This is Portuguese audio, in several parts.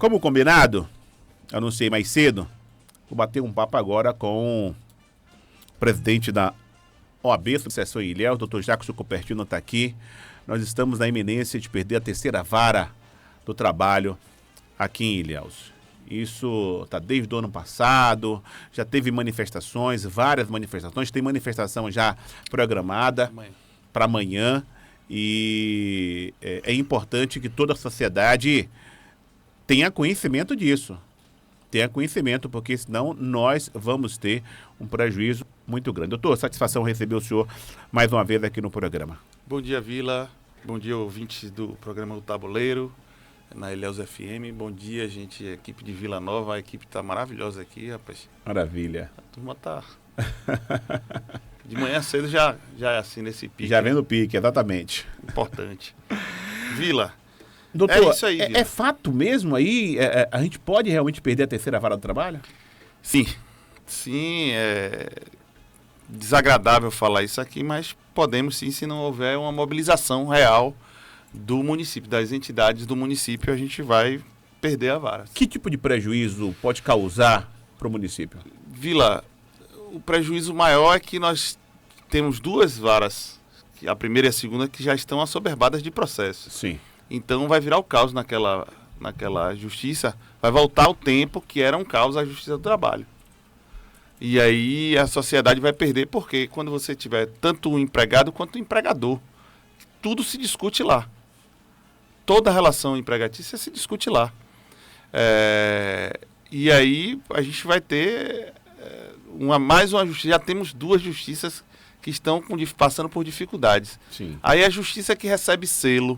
como combinado, anunciei mais cedo, vou bater um papo agora com o presidente da OAB, Sucessor Ilhéus, Dr. Jackson Cupertino está aqui. Nós estamos na iminência de perder a terceira vara do trabalho aqui em Ilhéus. Isso está desde o ano passado, já teve manifestações, várias manifestações, tem manifestação já programada para amanhã e é importante que toda a sociedade tenha conhecimento disso. Tenha conhecimento, porque senão nós vamos ter um prejuízo muito grande. Doutor, satisfação receber o senhor mais uma vez aqui no programa. Bom dia, Vila. Bom dia, ouvintes do programa O Tabuleiro, na Ilhéus FM. Bom dia, gente, equipe de Vila Nova. A equipe tá maravilhosa aqui, rapaz. Maravilha. A turma tá... De manhã cedo já é assim, nesse pique. Já vem no pique, exatamente. Importante. Vila... Doutor, é isso aí, é fato mesmo aí? A gente pode realmente perder a terceira vara do trabalho? Sim. Sim, é desagradável falar isso aqui, mas podemos sim, se não houver uma mobilização real do município, das entidades do município, a gente vai perder a vara. Que tipo de prejuízo pode causar para o município? Vila, o prejuízo maior é que nós temos duas varas, a primeira e a segunda, que já estão assoberbadas de processo. Sim. Então vai virar o caos naquela justiça, vai voltar o tempo que era um caos a justiça do trabalho. E aí a sociedade vai perder, porque quando você tiver tanto o empregado quanto o empregador, tudo se discute lá. Toda a relação empregatícia se discute lá. E aí a gente vai ter mais uma justiça, já temos duas justiças que estão passando por dificuldades. Sim. Aí a justiça que recebe selo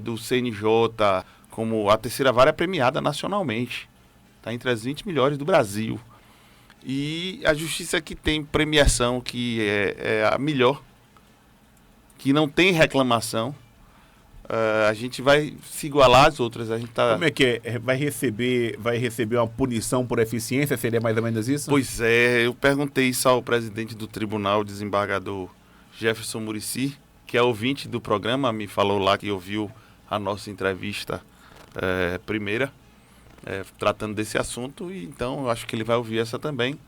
do CNJ, como a terceira vara é premiada nacionalmente, está entre as 20 melhores do Brasil. E a justiça que tem premiação, que é a melhor, que não tem reclamação, a gente vai se igualar às outras. A gente tá... Como é que é? Vai receber uma punição por eficiência? Seria mais ou menos isso? Pois é, eu perguntei isso ao presidente do tribunal, desembargador Jefferson Muricy, que é ouvinte do programa, me falou lá que ouviu a nossa entrevista primeira, tratando desse assunto, e então eu acho que ele vai ouvir essa também,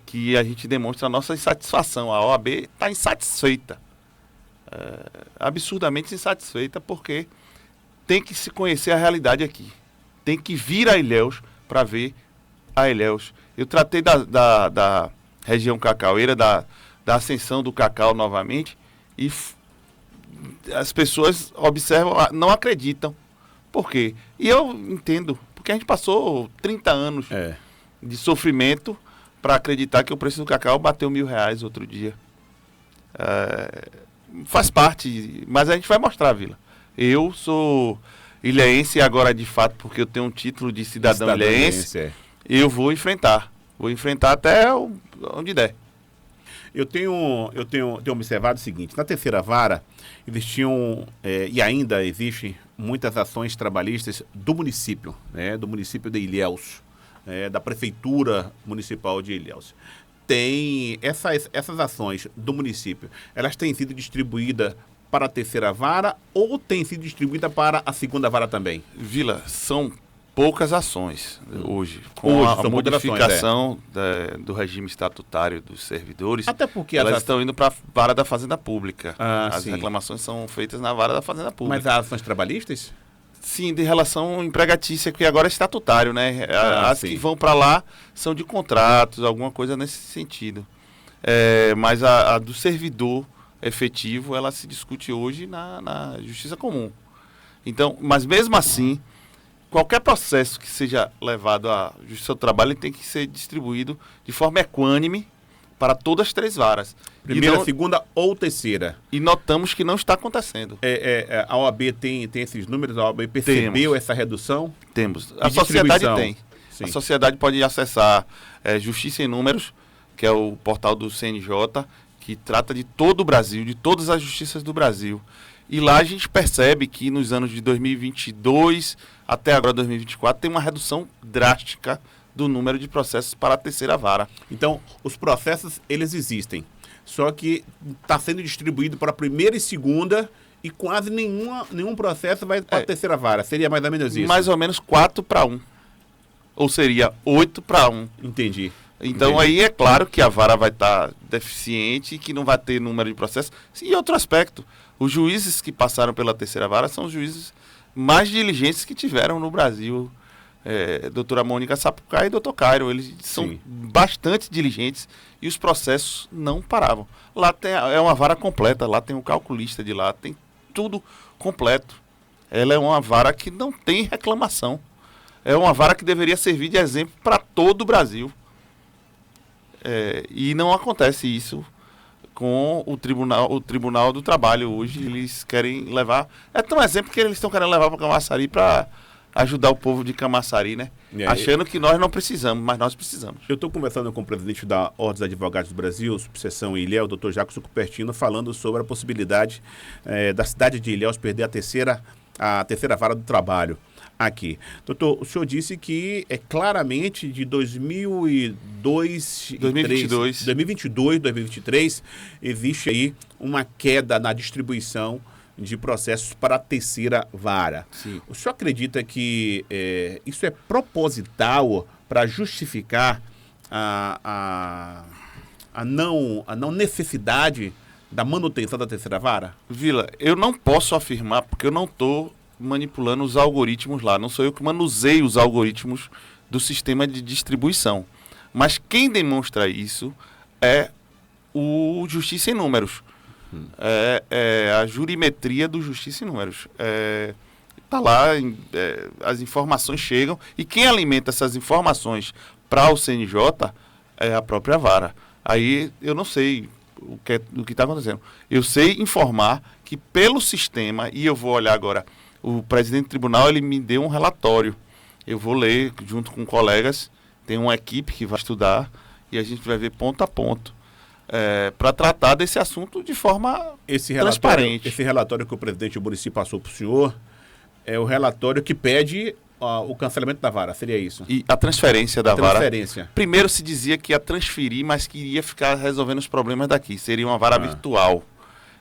que a gente demonstra a nossa insatisfação. A OAB está insatisfeita, absurdamente insatisfeita, porque tem que se conhecer a realidade aqui, tem que vir a Ilhéus para ver a Ilhéus. Eu tratei da região cacaueira, da ascensão do cacau novamente, e as pessoas observam, não acreditam. Por quê? E eu entendo, porque a gente passou 30 anos de sofrimento para acreditar que o preço do cacau bateu R$1.000 outro dia. Faz parte, mas a gente vai mostrar, Vila. Eu sou ilhéense agora, de fato, porque eu tenho um título de cidadão ilhéense. Eu vou enfrentar até onde der. Eu tenho observado o seguinte: na terceira vara existiam e ainda existem muitas ações trabalhistas do município, do município de Ilhéus, da prefeitura municipal de Ilhéus. Tem essas ações do município, elas têm sido distribuídas para a terceira vara ou têm sido distribuídas para a segunda vara também? Vila, são poucas ações hoje, com a modificação do regime estatutário dos servidores. Até porque elas estão indo para a vara da Fazenda Pública. As sim. reclamações são feitas na vara da Fazenda Pública. Mas as ações trabalhistas? Sim, de relação empregatícia, que agora é estatutário, né? As sim. que vão para lá são de contratos, alguma coisa nesse sentido. Mas a do servidor efetivo, ela se discute hoje na Justiça Comum. Então, mas mesmo assim, qualquer processo que seja levado à Justiça do Trabalho, ele tem que ser distribuído de forma equânime para todas as três varas. Primeira, segunda ou terceira. E notamos que não está acontecendo. A OAB tem esses números? A OAB percebeu essa redução? Temos. A sociedade tem. Sim. A sociedade pode acessar Justiça em Números, que é o portal do CNJ, que trata de todo o Brasil, de todas as justiças do Brasil. E lá a gente percebe que nos anos de 2022 até agora 2024 tem uma redução drástica do número de processos para a terceira vara. Então, os processos, eles existem. Só que está sendo distribuído para a primeira e segunda e quase nenhum processo vai para a terceira vara. Seria mais ou menos isso? Mais ou menos 4-1. Ou seria 8-1. Entendi. Então aí é claro que a vara vai estar deficiente e que não vai ter número de processos. E outro aspecto, os juízes que passaram pela terceira vara são os juízes mais diligentes que tiveram no Brasil. Doutora Mônica Sapucaí e doutor Cairo, eles são bastante diligentes e os processos não paravam. Lá é uma vara completa, lá tem um calculista de lá, tem tudo completo. Ela é uma vara que não tem reclamação. É uma vara que deveria servir de exemplo para todo o Brasil. E não acontece isso com o Tribunal do Trabalho hoje. Eles querem levar... É tão exemplo que eles estão querendo levar para Camaçari para ajudar o povo de Camaçari, né? Achando que nós não precisamos, mas nós precisamos. Eu estou conversando com o presidente da Ordem dos Advogados do Brasil, subseção Ilhéus, doutor Jacques Cupertino, falando sobre a possibilidade da cidade de Ilhéus perder a terceira vara do trabalho aqui. Doutor, o senhor disse que claramente de 2022, 2023, existe aí uma queda na distribuição de processos para a terceira vara. Sim. O senhor acredita que isso é proposital para justificar a não necessidade da manutenção da terceira vara? Vila, eu não posso afirmar porque eu não estou manipulando os algoritmos lá. Não sou eu que manuseio os algoritmos do sistema de distribuição. Mas quem demonstra isso é o Justiça em Números. A jurimetria do Justiça em Números. Tá lá, as informações chegam e quem alimenta essas informações para o CNJ é a própria vara. Aí eu não sei o que está acontecendo. Eu sei informar que pelo sistema, e eu vou olhar agora, o presidente do tribunal ele me deu um relatório. Eu vou ler junto com colegas, tem uma equipe que vai estudar e a gente vai ver ponto a ponto. Para tratar desse assunto de forma transparente. Esse relatório que o presidente Muricy passou para o senhor é o relatório que pede o cancelamento da vara, seria isso? E a transferência da vara. Primeiro se dizia que ia transferir, mas que ia ficar resolvendo os problemas daqui. Seria uma vara virtual.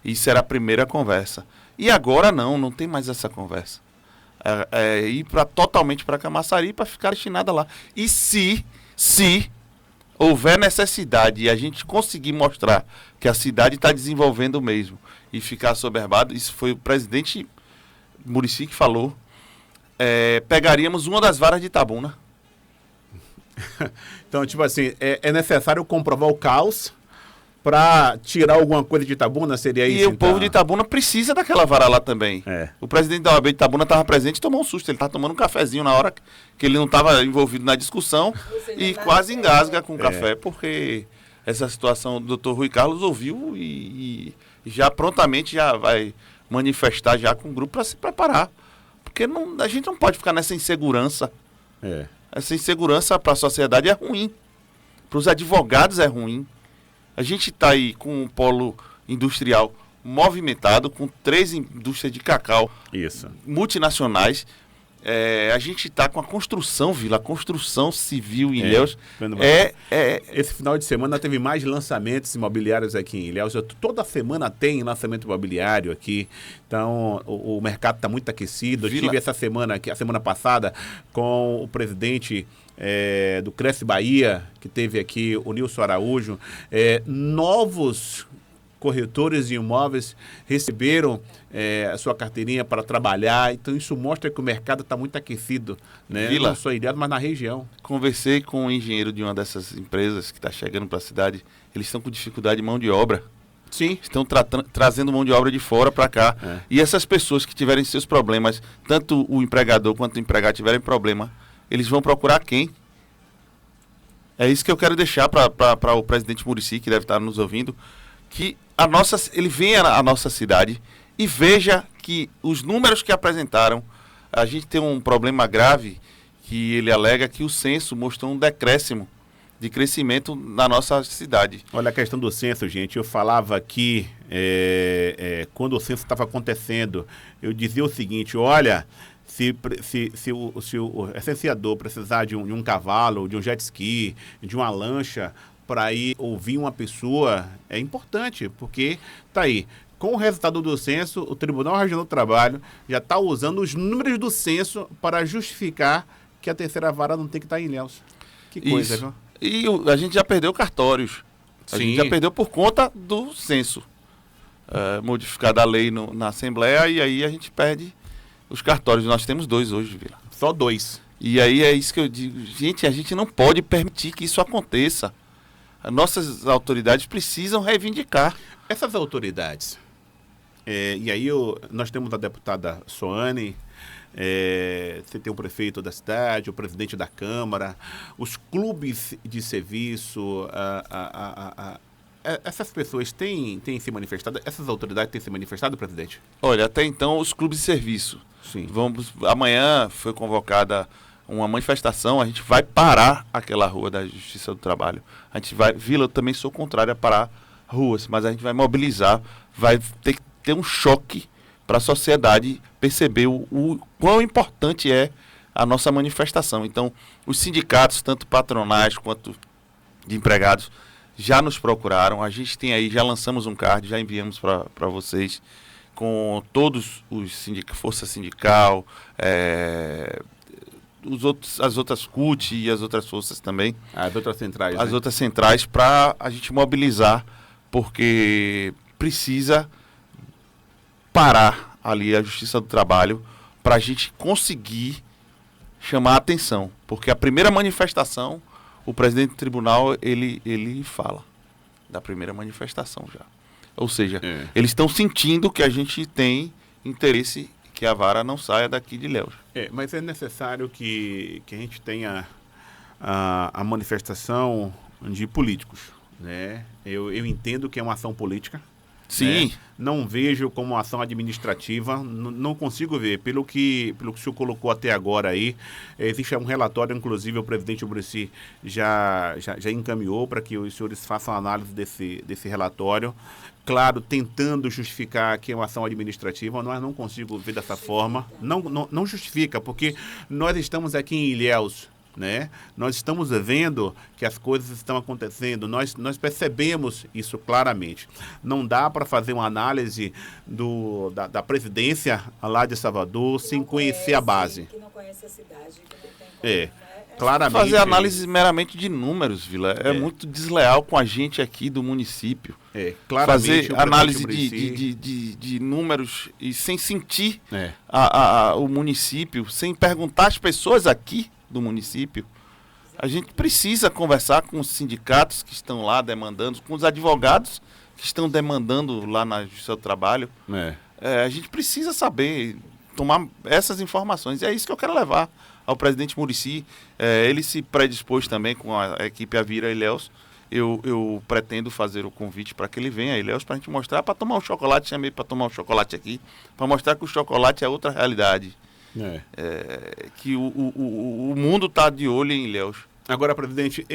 Isso era a primeira conversa. E agora não tem mais essa conversa. Ir totalmente para Camaçari para ficar destinada lá. E se houver necessidade e a gente conseguir mostrar que a cidade está desenvolvendo mesmo e ficar soberbado, isso foi o presidente Muricy que falou, pegaríamos uma das varas de Itabuna. Então, tipo assim, é necessário comprovar o caos para tirar alguma coisa de Itabuna, seria isso? E o povo de Itabuna precisa daquela vara lá também. O presidente da OAB de Itabuna estava presente e tomou um susto. Ele estava tomando um cafezinho na hora que ele não estava envolvido na discussão e quase engasga com o café, porque essa situação o doutor Rui Carlos ouviu e já prontamente já vai manifestar já com o grupo para se preparar. Porque a gente não pode ficar nessa insegurança. Essa insegurança para a sociedade é ruim. Para os advogados é ruim. A gente está aí com um polo industrial movimentado, com 3 indústrias de cacau multinacionais. A gente está com a construção, Vila, a construção civil em Ilhéus. Esse final de semana teve mais lançamentos imobiliários aqui em Ilhéus. Toda semana tem lançamento imobiliário aqui. Então, o mercado está muito aquecido. Eu tive essa semana, a semana passada, com o presidente do Cresce Bahia, que teve aqui o Nilson Araújo. Novos corretores de imóveis receberam a sua carteirinha para trabalhar. Então, isso mostra que o mercado está muito aquecido, né? Vila, não só em Ilhéus, mas na região. Conversei com um engenheiro de uma dessas empresas que está chegando para a cidade. Eles estão com dificuldade de mão de obra. Sim. Estão trazendo mão de obra de fora para cá. E essas pessoas que tiverem seus problemas, tanto o empregador quanto o empregado tiverem problema, eles vão procurar quem? É isso que eu quero deixar para o presidente Muricy, que deve estar nos ouvindo, que ele venha à nossa cidade e veja que os números que apresentaram, a gente tem um problema grave que ele alega que o censo mostrou um decréscimo de crescimento na nossa cidade. Olha a questão do censo, gente. Eu falava aqui, quando o censo estava acontecendo, eu dizia o seguinte, olha, se o recenseador precisar de um cavalo, de um jet ski, de uma lancha, para ir ouvir uma pessoa, é importante, porque tá aí. com o resultado do censo, o Tribunal Regional do Trabalho já está usando os números do censo para justificar que a terceira vara não tem que estar em Ilhéus. Que coisa, Isso. viu? E a gente já perdeu cartórios. A Sim. gente já perdeu por conta do censo. Modificada a lei na Assembleia, e aí a gente perde os cartórios. Nós temos 2 hoje, Vila. Só 2. E aí é isso que eu digo. Gente, a gente não pode permitir que isso aconteça. As nossas autoridades precisam reivindicar. Essas autoridades, e aí nós temos a deputada Soane, você tem o prefeito da cidade, o presidente da Câmara, os clubes de serviço, essas pessoas têm se manifestado, essas autoridades têm se manifestado, presidente? Olha, até então os clubes de serviço. Sim. Amanhã foi convocada uma manifestação, a gente vai parar aquela rua da Justiça do Trabalho. A gente vai, Vila, eu também sou contrário a parar ruas, mas a gente vai mobilizar, vai ter que ter um choque para a sociedade perceber o quão importante é a nossa manifestação. Então, os sindicatos, tanto patronais quanto de empregados, já nos procuraram. A gente tem aí, já lançamos um card, já enviamos para vocês, com todos os força sindical, as outras CUT e as outras forças também. As outras centrais. As outras centrais, para a gente mobilizar, porque precisa parar ali a Justiça do Trabalho para a gente conseguir chamar a atenção. Porque a primeira manifestação, o presidente do tribunal, ele fala da primeira manifestação já. Ou seja, eles estão sentindo que a gente tem interesse que a vara não saia daqui de Ilhéus. Mas é necessário que a gente tenha a manifestação de políticos, né? Eu entendo que é uma ação política. Sim. Né? Não vejo como uma ação administrativa, não consigo ver. Pelo que o senhor colocou até agora aí, existe um relatório, inclusive o presidente Muricy já encaminhou para que os senhores façam análise desse relatório. Claro, tentando justificar que é uma ação administrativa, mas não consigo ver dessa forma. Não justifica, porque nós estamos aqui em Ilhéus, né? Nós estamos vendo que as coisas estão acontecendo, nós percebemos isso claramente. Não dá para fazer uma análise da presidência lá de Salvador sem conhecer a base. Que não conhece a cidade, que não tem como, claramente. Fazer análise meramente de números, Vila, é muito desleal com a gente aqui do município. Claramente. Fazer análise de números e sem sentir o município, sem perguntar às pessoas aqui do município. A gente precisa conversar com os sindicatos que estão lá demandando, com os advogados que estão demandando lá na Justiça do Trabalho. A gente precisa saber, tomar essas informações. E é isso que eu quero levar ao presidente Muricy. Ele se predispôs também com a equipe a vir a Ilhéus. Eu pretendo fazer o convite para que ele venha a Ilhéus para a gente mostrar, para tomar um chocolate. Chamei para tomar um chocolate aqui, para mostrar que o chocolate é outra realidade. Que o mundo está de olho em Ilhéus. Agora, presidente,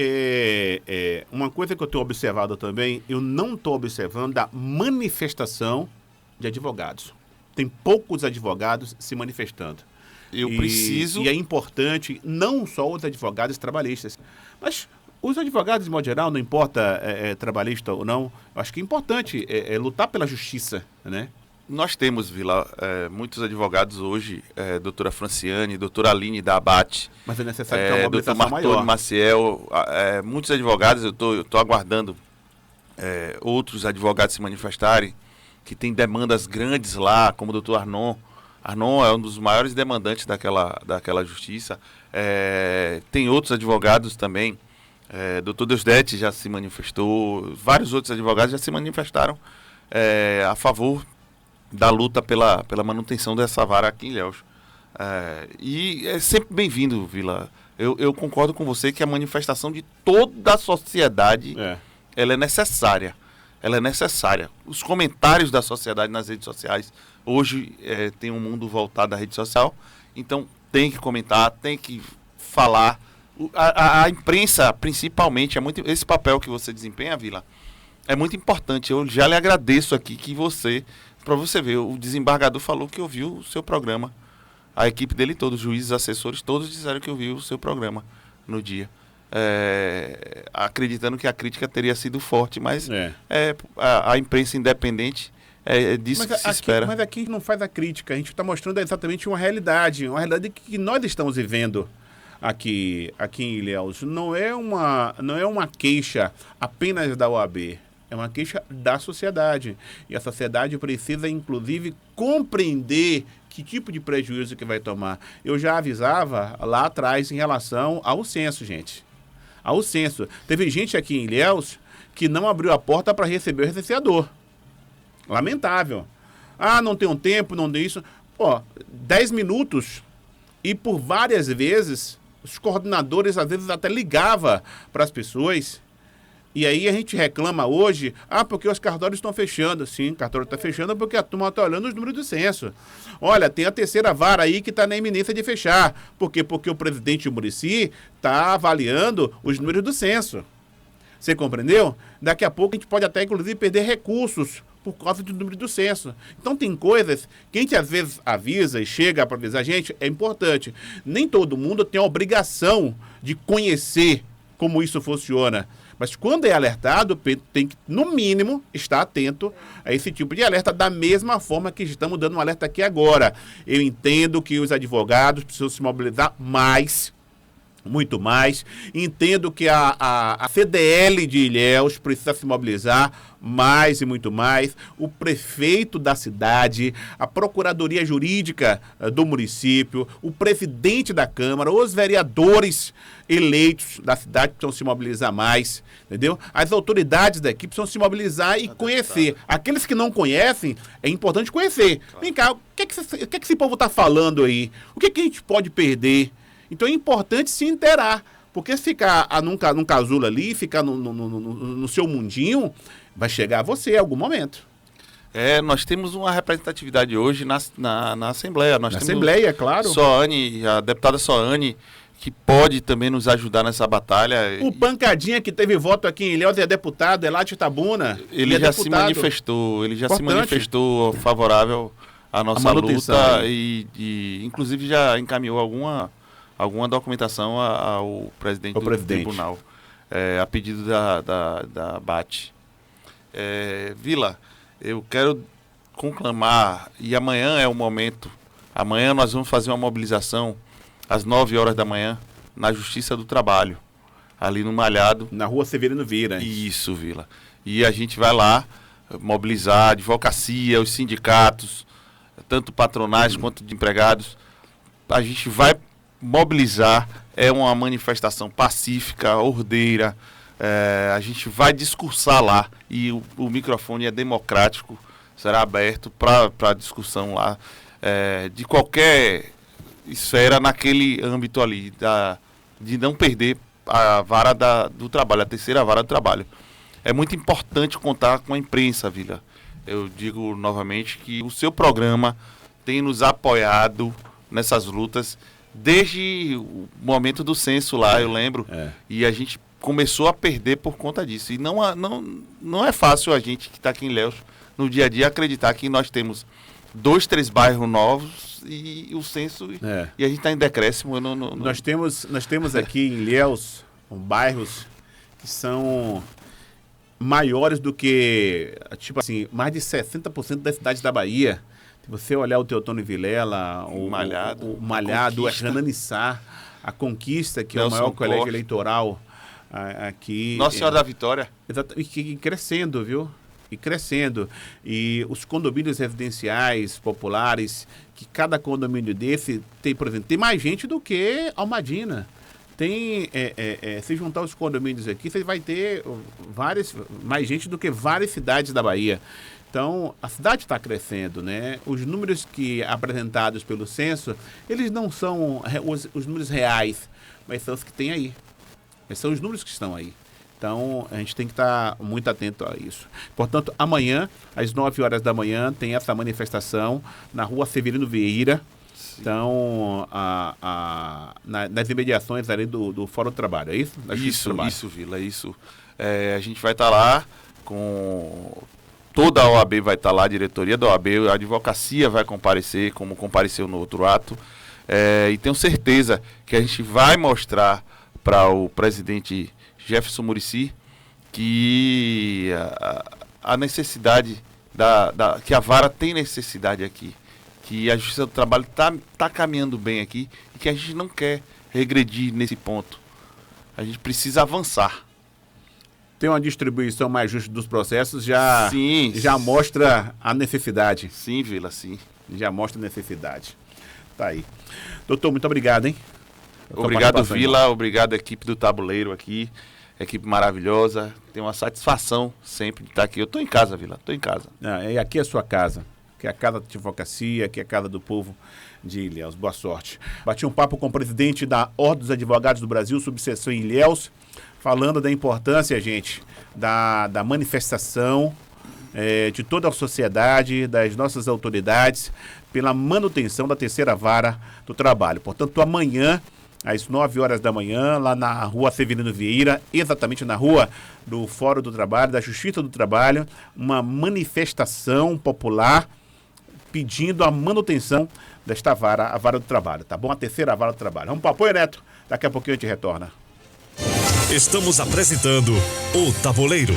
uma coisa que eu tenho observado também, eu não estou observando a manifestação de advogados. Tem poucos advogados se manifestando. E é importante, não só os advogados trabalhistas, mas os advogados, de modo geral, não importa trabalhista ou não, eu acho que é importante lutar pela justiça, né? Nós temos, Vila, muitos advogados hoje, doutora Franciane, doutora Aline da Abate. Mas é necessário ter uma mobilização doutor maior. Martoni Maciel, muitos advogados, eu tô aguardando outros advogados se manifestarem, que tem demandas grandes lá, como o doutor Arnon. Arnon é um dos maiores demandantes daquela justiça. Tem outros advogados também. Doutor Deusdete já se manifestou, vários outros advogados já se manifestaram a favor da luta pela manutenção dessa vara aqui em Ilhéus. E é sempre bem-vindo, Vila. Eu concordo com você que a manifestação de toda a sociedade ela é necessária. Ela é necessária. Os comentários da sociedade nas redes sociais, hoje tem um mundo voltado à rede social, então tem que comentar, tem que falar. A imprensa, principalmente, esse papel que você desempenha, Vila, é muito importante. Eu já lhe agradeço aqui que para você ver, o desembargador falou que ouviu o seu programa. A equipe dele todos, juízes, assessores, todos disseram que ouviu o seu programa no dia. Acreditando que a crítica teria sido forte, mas a imprensa independente, é disso que se espera. Mas aqui a gente não faz a crítica, a gente está mostrando exatamente uma realidade que nós estamos vivendo aqui em Ilhéus. Não é uma queixa apenas da OAB, é uma queixa da sociedade. E a sociedade precisa, inclusive, compreender que tipo de prejuízo que vai tomar. Eu já avisava lá atrás em relação ao censo, gente. Ao censo. Teve gente aqui em Ilhéus que não abriu a porta para receber o recenseador. Lamentável. Ah, não tem um tempo, não tem isso. 10 minutos e por várias vezes os coordenadores às vezes até ligavam para as pessoas. E aí a gente reclama hoje, porque os cartórios estão fechando. Sim, o cartório está fechando porque a turma está olhando os números do censo. Olha, tem a terceira vara aí que está na iminência de fechar. Por quê? Porque o presidente Muricy está avaliando os números do censo. Você compreendeu? Daqui a pouco a gente pode até, inclusive, perder recursos por causa do número do censo. Então tem coisas que a gente às vezes avisa e chega para avisar a gente, é importante. Nem todo mundo tem a obrigação de conhecer como isso funciona. Mas quando é alertado, tem que, no mínimo, estar atento a esse tipo de alerta, da mesma forma que estamos dando um alerta aqui agora. Eu entendo que os advogados precisam se mobilizar mais, muito mais. Entendo que a CDL de Ilhéus precisa se mobilizar mais e muito mais. O prefeito da cidade, a procuradoria jurídica do município, o presidente da Câmara, os vereadores eleitos da cidade precisam se mobilizar mais, entendeu? As autoridades daqui precisam se mobilizar e conhecer. Aqueles que não conhecem, é importante conhecer. Claro. Vem cá, o que esse povo está falando aí? O que a gente pode perder? Então é importante se inteirar, porque se ficar num casulo ali, ficar no seu mundinho, vai chegar a você em algum momento. Nós temos uma representatividade hoje na Assembleia. Nós temos Assembleia, claro. A deputada Soane, que pode também nos ajudar nessa batalha. O Pancadinha, que teve voto aqui em Ilhéus, é deputado, é lá de Itabuna. Ele já se manifestou favorável à nossa luta e inclusive já encaminhou alguma documentação ao presidente do tribunal, a pedido da BAT. Vila, eu quero conclamar, e amanhã é o momento, amanhã nós vamos fazer uma mobilização às 9 horas da manhã na Justiça do Trabalho, ali no Malhado. Na Rua Severino Vieira. Isso, Vila. E a gente vai lá mobilizar a advocacia, os sindicatos, tanto patronais quanto de empregados. A gente vai mobilizar, é uma manifestação pacífica, ordeira, a gente vai discursar lá e o microfone é democrático, será aberto para discussão lá, de qualquer esfera naquele âmbito ali, de não perder a vara do trabalho, a terceira vara do trabalho. É muito importante contar com a imprensa, Vila. Eu digo novamente que o seu programa tem nos apoiado nessas lutas desde o momento do censo lá, eu lembro, e a gente começou a perder por conta disso. E não é fácil a gente que está aqui em Ilhéus, no dia a dia, acreditar que nós temos 2, 3 bairros novos e o censo, e a gente está em decréscimo. Nós temos aqui em Ilhéus bairros que são maiores do que, tipo assim, mais de 60% das cidades da Bahia. Se você olhar o Teotônio Vilela, o Malhado, o Hernanissá, a Conquista, que Nelson é o maior colégio eleitoral aqui. Nossa Senhora da Vitória. Exatamente, e crescendo, viu? E crescendo. E os condomínios residenciais populares, que cada condomínio desse tem, por exemplo, tem mais gente do que Almadina. Tem, se juntar os condomínios aqui, você vai ter mais gente do que várias cidades da Bahia. Então, a cidade está crescendo, né? Os números apresentados pelo censo, eles não são os números reais, mas são os que tem aí. Esses são os números que estão aí. Então, a gente tem que estar muito atento a isso. Portanto, amanhã, às 9 horas da manhã, tem essa manifestação na Rua Severino Vieira. Sim. Então, nas imediações ali do Fórum do Trabalho, é isso? Isso, Vila, isso. A gente vai estar lá com... Toda a OAB vai estar lá, a diretoria da OAB, a advocacia vai comparecer, como compareceu no outro ato. E tenho certeza que a gente vai mostrar para o presidente Jefferson Muricy que a necessidade que a vara tem necessidade aqui, que a Justiça do Trabalho tá caminhando bem aqui e que a gente não quer regredir nesse ponto. A gente precisa avançar. Tem uma distribuição mais justa dos processos, já mostra a necessidade. Sim, Vila, sim. Já mostra a necessidade. Tá aí. Doutor, muito obrigado, hein? Obrigado, Vila. Obrigado, equipe do Tabuleiro aqui. Equipe maravilhosa. Tenho uma satisfação sempre de estar aqui. Eu tô em casa, Vila. Tô em casa. E aqui é a sua casa. Aqui é a casa da advocacia, aqui é a casa do povo de Ilhéus. Boa sorte. Bati um papo com o presidente da Ordem dos Advogados do Brasil, subseção em Ilhéus, falando da importância, gente, da manifestação de toda a sociedade, das nossas autoridades, pela manutenção da terceira vara do trabalho. Portanto, amanhã, às 9 horas da manhã, lá na rua Severino Vieira, exatamente na rua do Fórum do Trabalho, da Justiça do Trabalho, uma manifestação popular pedindo a manutenção desta vara, a vara do trabalho, tá bom? A terceira vara do trabalho. Vamos para o apoio, Neto? Daqui a pouquinho a gente retorna. Estamos apresentando o Tabuleiro.